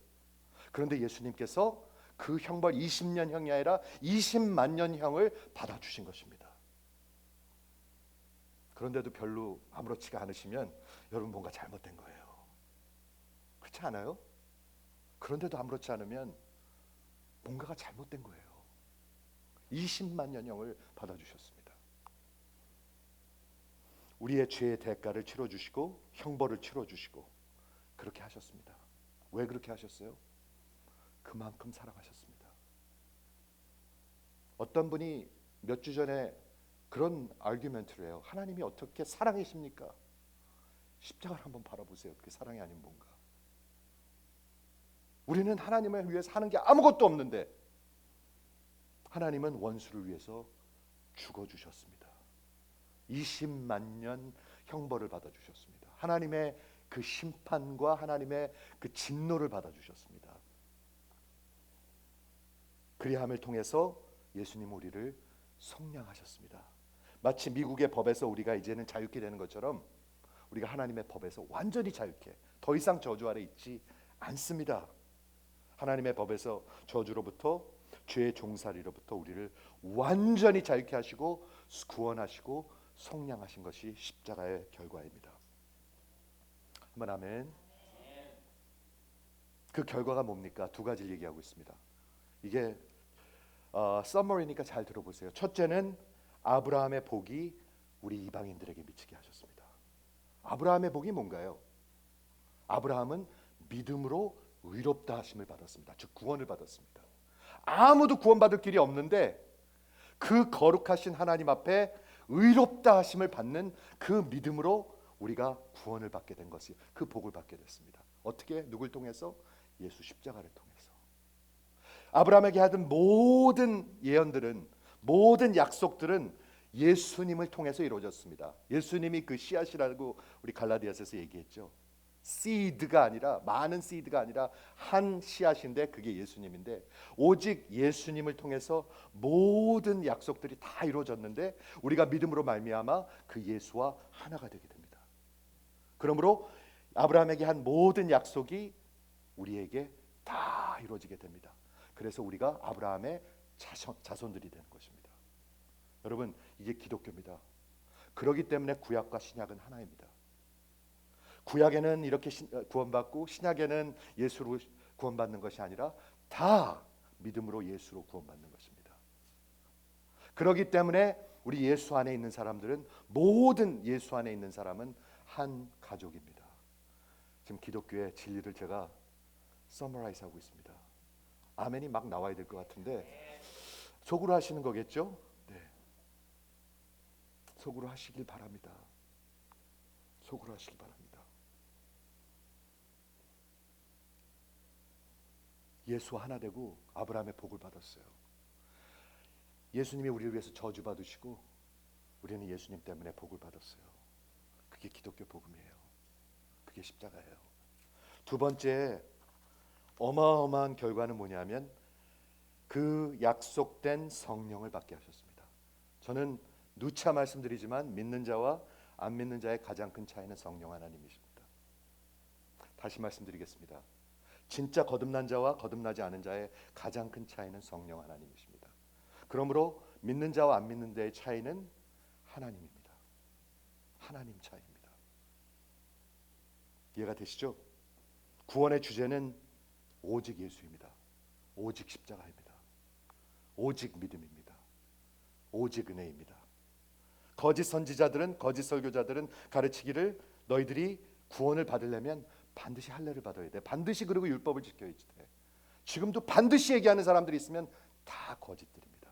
그런데 예수님께서 그 형벌 20년 형이 아니라 20만 년 형을 받아주신 것입니다. 그런데도 별로 아무렇지가 않으시면 여러분 뭔가 잘못된 거예요. 그렇지 않아요? 그런데도 아무렇지 않으면 뭔가가 잘못된 거예요. 20만 년 형을 받아주셨습니다. 우리의 죄의 대가를 치러주시고 형벌을 치러주시고 그렇게 하셨습니다. 왜 그렇게 하셨어요? 그만큼 사랑하셨습니다. 어떤 분이 몇 주 전에 그런 아규멘트를 해요. 하나님이 어떻게 사랑이십니까? 십자가를 한번 바라보세요. 그게 사랑이 아닌 뭔가. 우리는 하나님을 위해서 하는 게 아무것도 없는데 하나님은 원수를 위해서 죽어주셨습니다. 20만 년 형벌을 받아주셨습니다. 하나님의 그 심판과 하나님의 그 진노를 받아주셨습니다. 그리함을 통해서 예수님 우리를 속량하셨습니다. 마치 미국의 법에서 우리가 이제는 자유케 되는 것처럼 우리가 하나님의 법에서 완전히 자유케, 더 이상 저주 아래 있지 않습니다. 하나님의 법에서 저주로부터, 죄의 종살이로부터 우리를 완전히 자유케 하시고 구원하시고 속량하신 것이 십자가의 결과입니다. 한번 아멘. 그 결과가 뭡니까? 두 가지를 얘기하고 있습니다. 이게 서머리니까 잘 들어보세요. 첫째는 아브라함의 복이 우리 이방인들에게 미치게 하셨습니다. 아브라함의 복이 뭔가요? 아브라함은 믿음으로 의롭다 하심을 받았습니다. 즉 구원을 받았습니다. 아무도 구원받을 길이 없는데 그 거룩하신 하나님 앞에 의롭다 하심을 받는 그 믿음으로 우리가 구원을 받게 된 것이, 그 복을 받게 됐습니다. 어떻게? 누굴 통해서? 예수 십자가를 통해서. 아브라함에게 하던 모든 예언들은, 모든 약속들은 예수님을 통해서 이루어졌습니다. 예수님이 그 씨앗이라고 우리 갈라디아서에서 얘기했죠. 씨드가 아니라, 많은 씨드가 아니라 한 씨앗인데 그게 예수님인데, 오직 예수님을 통해서 모든 약속들이 다 이루어졌는데 우리가 믿음으로 말미암아 그 예수와 하나가 되게 됩니다. 그러므로 아브라함에게 한 모든 약속이 우리에게 다 이루어지게 됩니다. 그래서 우리가 아브라함의 자손들이 되는 것입니다. 여러분, 이게 기독교입니다. 그렇기 때문에 구약과 신약은 하나입니다. 구약에는 이렇게 구원받고 신약에는 예수로 구원받는 것이 아니라 다 믿음으로 예수로 구원받는 것입니다. 그렇기 때문에 우리 예수 안에 있는 사람들은, 모든 예수 안에 있는 사람은 한 가족입니다. 지금 기독교의 진리를 제가 서머라이즈 하고 있습니다. 아멘이 막 나와야 될 것 같은데 속으로 하시는 거겠죠? 네. 속으로 하시길 바랍니다. 속으로 하시길 바랍니다. 예수와 하나 되고 아브라함의 복을 받았어요. 예수님이 우리를 위해서 저주받으시고 우리는 예수님 때문에 복을 받았어요. 그게 기독교 복음이에요. 그게 십자가예요. 두 번째 어마어마한 결과는 뭐냐면 그 약속된 성령을 받게 하셨습니다. 저는 누차 말씀드리지만 믿는 자와 안 믿는 자의 가장 큰 차이는 성령 하나님이십니다. 다시 말씀드리겠습니다. 진짜 거듭난 자와 거듭나지 않은 자의 가장 큰 차이는 성령 하나님이십니다. 그러므로 믿는 자와 안 믿는 자의 차이는 하나님입니다. 하나님 차이입니다. 이해가 되시죠? 구원의 주제는 오직 예수입니다. 오직 십자가입니다. 오직 믿음입니다. 오직 은혜입니다. 거짓 선지자들은, 거짓 설교자들은 가르치기를 너희들이 구원을 받으려면 반드시 할례를 받아야 돼. 반드시 그리고 율법을 지켜야 돼. 지금도 반드시 얘기하는 사람들이 있으면 다 거짓들입니다.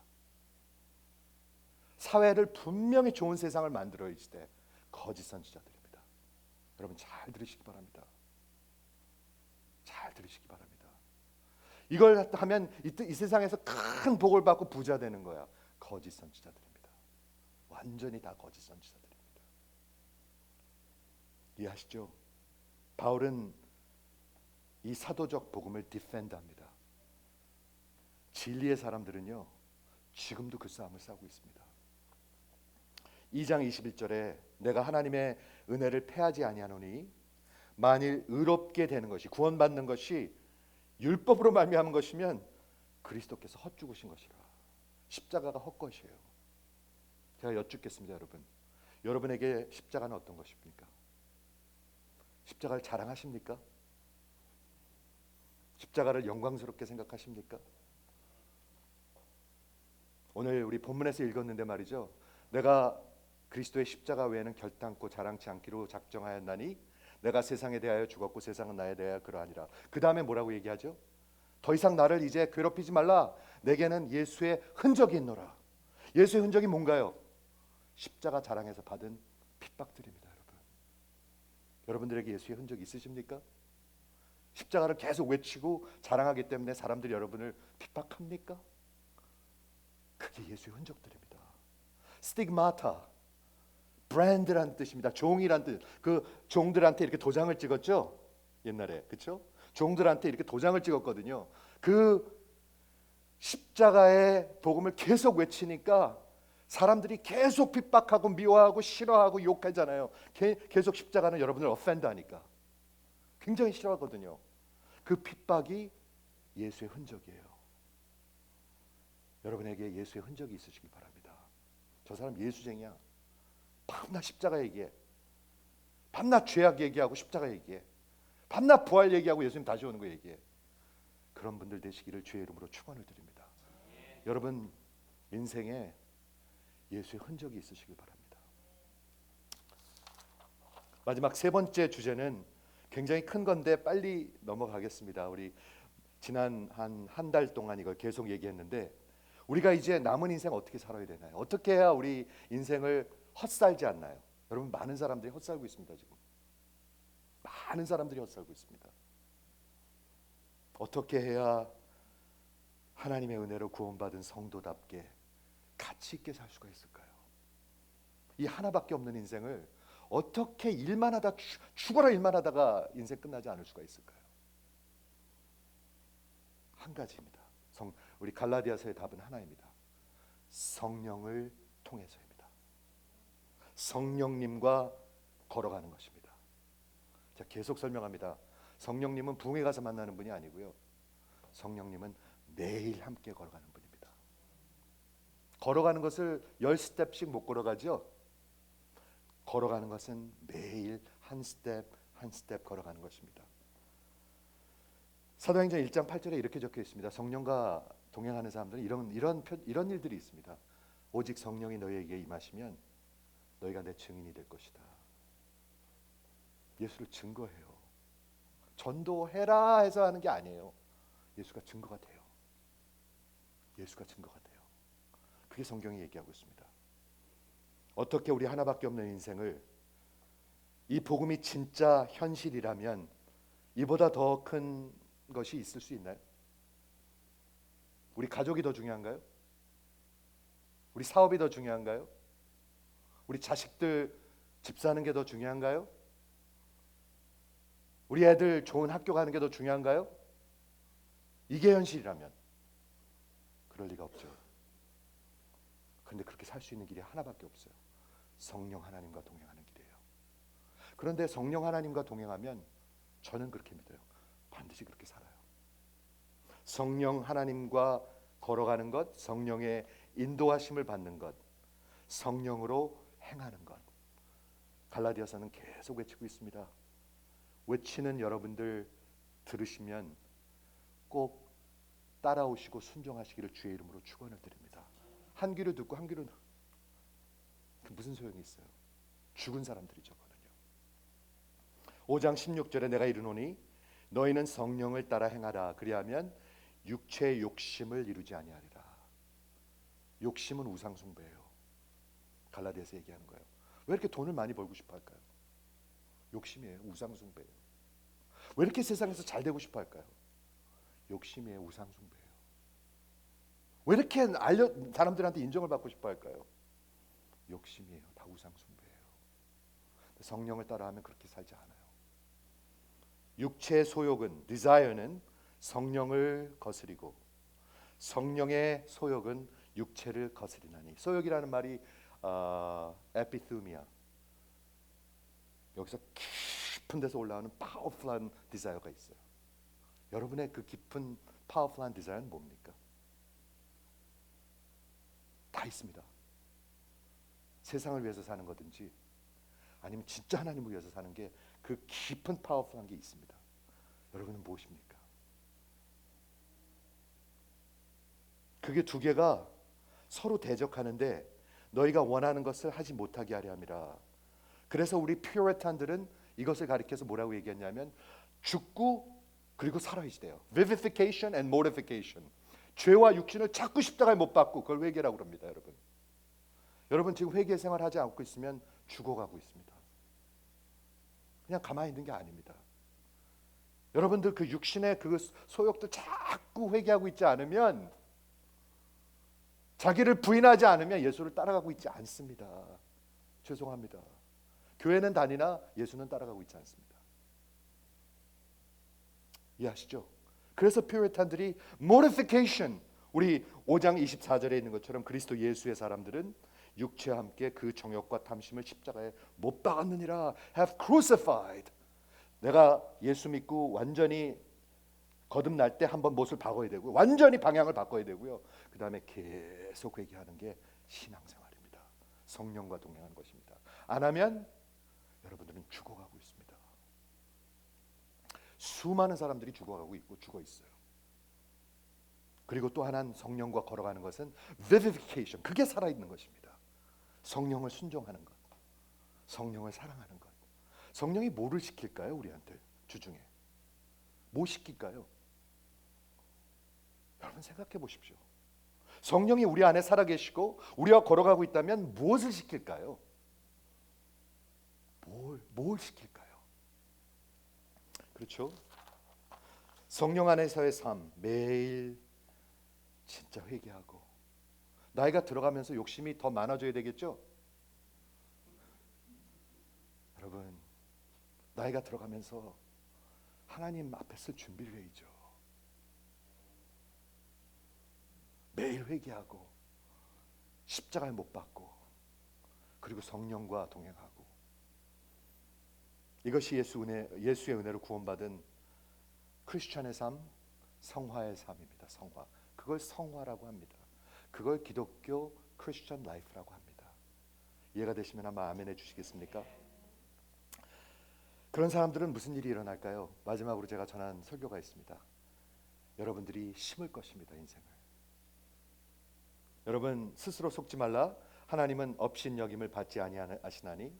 사회를 분명히 좋은 세상을 만들어야지 돼. 거짓 선지자들입니다. 여러분 잘 들으시기 바랍니다. 잘 들으시기 바랍니다. 이걸 하면 이 세상에서 큰 복을 받고 부자 되는 거야. 거짓 선지자들입니다. 완전히 다 거짓 선지자들입니다. 이해하시죠? 바울은 이 사도적 복음을 디펜드합니다. 진리의 사람들은요 지금도 그 싸움을 싸우고 있습니다. 2장 21절에 내가 하나님의 은혜를 패하지 아니하노니 만일 의롭게 되는 것이, 구원받는 것이 율법으로 말미암은 것이면 그리스도께서 헛죽으신 것이라. 십자가가 헛것이에요. 제가 여쭙겠습니다. 여러분에게 십자가는 어떤 것입니까? 십자가를 자랑하십니까? 십자가를 영광스럽게 생각하십니까? 오늘 우리 본문에서 읽었는데 말이죠, 내가 그리스도의 십자가 외에는 결단코 자랑치 않기로 작정하였나니 내가 세상에 대하여 죽었고 세상은 나에 대하여 그러하니라. 그 다음에 뭐라고 얘기하죠? 더 이상 나를 이제 괴롭히지 말라. 내게는 예수의 흔적이 있노라. 예수의 흔적이 뭔가요? 십자가 자랑에서 받은 핍박들입니다. 여러분들에게 예수의 흔적이 있으십니까? 십자가를 계속 외치고 자랑하기 때문에 사람들이 여러분을 핍박합니까? 그게 예수의 흔적들입니다. 스티그마타, 브랜드란 뜻입니다. 종이란 뜻. 그 종들한테 이렇게 도장을 찍었죠? 옛날에, 그렇죠? 종들한테 이렇게 도장을 찍었거든요. 그 십자가의 복음을 계속 외치니까 사람들이 계속 핍박하고 미워하고 싫어하고 욕하잖아요. 계속 십자가는 여러분을 offend하니까 굉장히 싫어하거든요. 그 핍박이 예수의 흔적이에요. 여러분에게 예수의 흔적이 있으시기 바랍니다. 저 사람 예수쟁이야. 밤낮 십자가 얘기해. 밤낮 죄악 얘기하고 십자가 얘기해. 밤낮 부활 얘기하고 예수님 다시 오는 거 얘기해. 그런 분들 되시기를 주의 이름으로 축원을 드립니다. 여러분 인생에 예수의 흔적이 있으시길 바랍니다. 마지막 세 번째 주제는 굉장히 큰 건데 빨리 넘어가겠습니다. 우리 지난 한 달 동안 이걸 계속 얘기했는데 우리가 이제 남은 인생 어떻게 살아야 되나요? 어떻게 해야 우리 인생을 헛살지 않나요? 여러분 많은 사람들이 헛살고 있습니다. 지금 많은 사람들이 헛살고 있습니다. 어떻게 해야 하나님의 은혜로 구원받은 성도답게 가치 있게 살 수가 있을까요? 이 하나밖에 없는 인생을 어떻게 일만 하다 죽어라 일만 하다가 인생 끝나지 않을 수가 있을까요? 한 가지입니다. 우리 갈라디아서의 답은 하나입니다. 성령을 통해서입니다. 성령님과 걸어가는 것입니다. 자, 계속 설명합니다. 성령님은 부흥회 가서 만나는 분이 아니고요. 성령님은 매일 함께 걸어가는 분입니다. 걸어가는 것을 10스텝씩 못 걸어가죠. 걸어가는 것은 매일 한 스텝 한 스텝 걸어가는 것입니다. 사도행전 1장 8절에 이렇게 적혀 있습니다. 성령과 동행하는 사람들은 이런 일들이 있습니다. 오직 성령이 너희에게 임하시면 너희가 내 증인이 될 것이다. 예수를 증거해요. 전도해라 해서 하는 게 아니에요. 예수가 증거가 돼요. 예수가 증거가 돼요. 그게 성경이 얘기하고 있습니다. 어떻게 우리 하나밖에 없는 인생을 이 복음이 진짜 현실이라면 이보다 더 큰 것이 있을 수 있나요? 우리 가족이 더 중요한가요? 우리 사업이 더 중요한가요? 우리 자식들 집 사는 게 더 중요한가요? 우리 애들 좋은 학교 가는 게 더 중요한가요? 이게 현실이라면 그럴 리가 없죠. 그런데 그렇게 살 수 있는 길이 하나밖에 없어요. 성령 하나님과 동행하는 길이에요. 그런데 성령 하나님과 동행하면 저는 그렇게 믿어요. 반드시 그렇게 살아요. 성령 하나님과 걸어가는 것, 성령의 인도하심을 받는 것, 성령으로 행하는 것. 갈라디아서는 계속 외치고 있습니다. 외치는 여러분들 들으시면 꼭 따라오시고 순종하시기를 주의 이름으로 축원을 드립니다. 한 귀로 듣고 한 귀로 무슨 소용이 있어요? 죽은 사람들이죠. 5장 16절에 내가 이르노니 너희는 성령을 따라 행하라. 그리하면 육체의 욕심을 이루지 아니하리라. 욕심은 우상 숭배예요. 갈라디아서 얘기하는 거예요. 왜 이렇게 돈을 많이 벌고 싶어 할까요? 욕심이에요. 우상 숭배예요. 왜 이렇게 세상에서 잘 되고 싶어 할까요? 욕심이에요. 우상 숭배예요. 왜 이렇게 사람들한테 인정을 받고 싶어 할까요? 욕심이에요. 다 우상 숭배예요. 성령을 따라하면 그렇게 살지 않아요. 육체의 소욕은 desire는 성령을 거스리고 성령의 소욕은 육체를 거스리나니. 소욕이라는 말이 에피θumia. 여기서 깊은 데서 올라오는 파워풀한 디자이어가 있어요. 여러분의 그 깊은 파워풀한 디자이어는 뭡니까? 다 있습니다. 세상을 위해서 사는 거든지 아니면 진짜 하나님을 위해서 사는 게 그 깊은 파워풀한 게 있습니다. 여러분은 무엇입니까? 그게 두 개가 서로 대적하는데 너희가 원하는 것을 하지 못하게 하려 함이라. 그래서 우리 퓨리탄들은 이것을 가리켜서 뭐라고 얘기했냐면 죽고 그리고 살아있대요. Vivification and mortification. 죄와 육신을 자꾸 십자가에 못 박고 그걸 회개라고 그럽니다. 여러분. 여러분 지금 회개 생활하지 않고 있으면 죽어가고 있습니다. 그냥 가만히 있는 게 아닙니다. 여러분들 그 육신의 그 소욕들 자꾸 회개하고 있지 않으면, 자기를 부인하지 않으면 예수를 따라가고 있지 않습니다. 죄송합니다. 교회는 다니나 예수는 따라가고 있지 않습니다. 이해하시죠? 그래서 퓨리탄들이 mortification, 우리 5장 24절에 있는 것처럼 그리스도 예수의 사람들은 육체와 함께 그 정욕과 탐심을 십자가에 못 박았느니라. have crucified. 내가 예수 믿고 완전히 거듭날 때 한번 못을 박아야 되고 완전히 방향을 바꿔야 되고요. 그 다음에 계속 회개하는 게 신앙생활입니다. 성령과 동행하는 것입니다. 안 하면 여러분들은 죽어가고 있습니다. 수많은 사람들이 죽어가고 있고 죽어 있어요. 그리고 또 하나는 성령과 걸어가는 것은 vivification, 그게 살아있는 것입니다. 성령을 순종하는 것, 성령을 사랑하는 것. 성령이 뭐를 시킬까요? 우리한테 주중에 뭐 시킬까요? 여러분 생각해 보십시오. 성령이 우리 안에 살아계시고 우리와 걸어가고 있다면 무엇을 시킬까요? 뭘 시킬까요? 그렇죠? 성령 안에서의 삶, 매일 진짜 회개하고, 나이가 들어가면서 욕심이 더 많아져야 되겠죠? 여러분, 나이가 들어가면서 하나님 앞에 설 준비를 해야죠. 매일 회개하고 십자가를 못 박고 그리고 성령과 동행하고, 이것이 예수의 은혜로 구원받은 크리스천의 삶, 성화의 삶입니다. 성화. 그걸 성화라고 합니다. 그걸 기독교 크리스천 라이프라고 합니다. 이해가 되시면 한번 아멘 해주시겠습니까? 그런 사람들은 무슨 일이 일어날까요? 마지막으로 제가 전한 설교가 있습니다. 여러분들이 심을 것입니다. 인생을. 여러분 스스로 속지 말라. 하나님은 업신여김을 받지 아니하시나니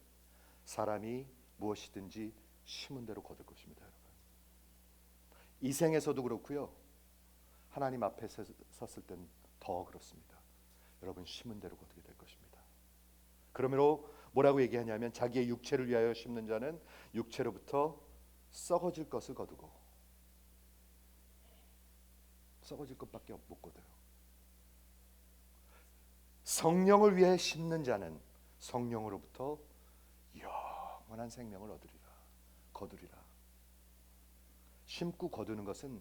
사람이 무엇이든지 심은 대로 거둘 것입니다. 여러분. 이 생에서도 그렇고요. 하나님 앞에 섰을 땐 더 그렇습니다. 여러분 심은 대로 거두게 될 것입니다. 그러므로 뭐라고 얘기하냐면, 자기의 육체를 위하여 심는 자는 육체로부터 썩어질 것을 거두고, 썩어질 것밖에 못 거둬요. 성령을 위해 심는 자는 성령으로부터 영원한 생명을 거두리라. 심고 거두는 것은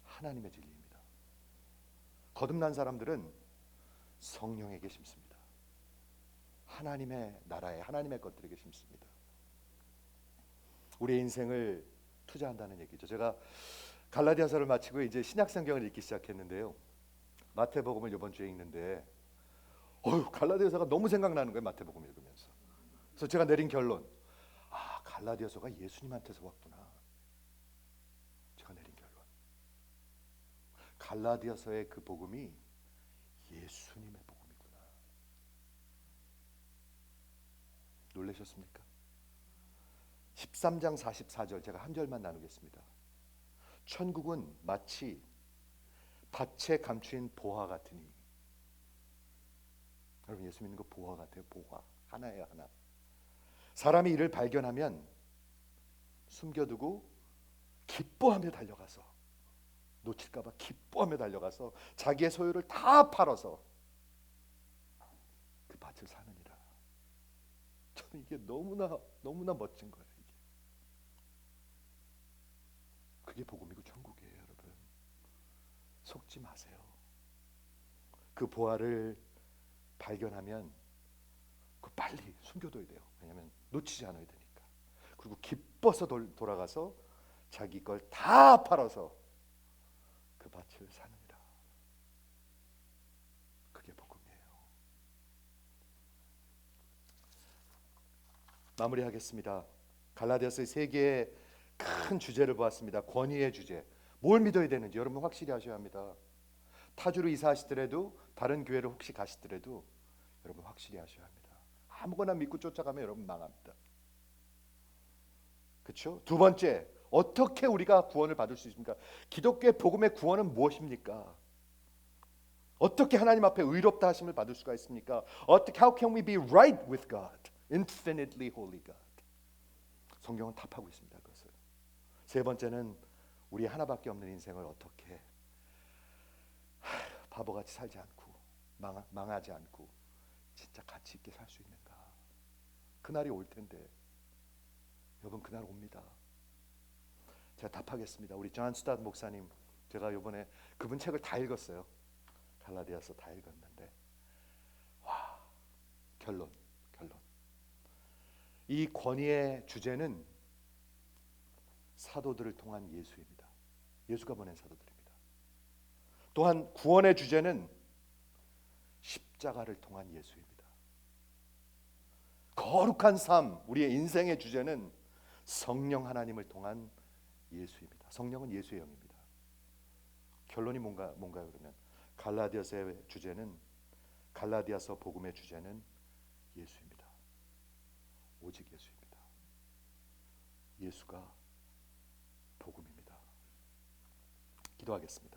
하나님의 진리입니다. 거듭난 사람들은 성령에게 심습니다. 하나님의 나라에, 하나님의 것들에게 심습니다. 우리의 인생을 투자한다는 얘기죠. 제가 갈라디아서를 마치고 이제 신약성경을 읽기 시작했는데요. 마태복음을 이번 주에 읽는데 갈라디아서가 너무 생각나는 거예요. 마태복음 읽으면서. 그래서 제가 내린 결론, 갈라디아서가 예수님한테서 왔구나. 제가 내린 결론, 갈라디아서의 그 복음이 예수님의 복음이구나. 놀라셨습니까? 13장 44절 제가 한 절만 나누겠습니다. 천국은 마치 밭에 감추인 보화 같으니. 여러분 예수 믿는 거 보화 같아요. 보화 하나예요. 하나. 사람이 이를 발견하면 숨겨두고 기뻐하며 달려가서, 놓칠까봐 기뻐하며 달려가서 자기의 소유를 다 팔아서 그 밭을 사느니라. 저는 이게 너무나 멋진 거예요. 그게 복음이고 천국이에요. 여러분 속지 마세요. 그 보화를 발견하면 그 빨리 숨겨둬야 돼요. 왜냐하면 놓치지 않아야 되니까. 그리고 기뻐서 돌아가서 자기 걸 다 팔아서 그 밭을 사느니라. 그게 복음이에요. 마무리하겠습니다. 갈라디아서의 세 개의 큰 주제를 보았습니다. 권위의 주제. 뭘 믿어야 되는지 여러분 확실히 하셔야 합니다. 타주로 이사하시더라도, 다른 교회를 혹시 가시더라도 여러분 확실히 하셔야 합니다. 아무거나 믿고 쫓아가면 여러분 망합니다. 그렇죠? 두 번째, 어떻게 우리가 구원을 받을 수 있습니까? 기독교의 복음의 구원은 무엇입니까? 어떻게 하나님 앞에 의롭다 하심을 받을 수가 있습니까? 어떻게 How can we be right with God? Infinitely holy God. 성경은 답하고 있습니다. 그것을. 세 번째는 우리 하나밖에 없는 인생을 어떻게 바보같이 살지 않고 망하지 않고 진짜 가치 있게 살 수 있는가? 그날이 올 텐데 여러분 그날 옵니다. 제가 답하겠습니다. 우리 존 스타트 목사님 제가 이번에 그분 책을 다 읽었어요. 갈라디아서 다 읽었는데 와 결론 이 권위의 주제는 사도들을 통한 예수입니다. 예수가 보낸 사도들입니다. 또한 구원의 주제는 십자가를 통한 예수입니다. 거룩한 삶, 우리의 인생의 주제는 성령 하나님을 통한 예수입니다. 성령은 예수의 영입니다. 결론이 뭔가요? 그러면 갈라디아서의 주제는 갈라디아서 복음의 주제는 예수입니다. 오직 예수입니다. 예수가 복음입니다. 기도하겠습니다.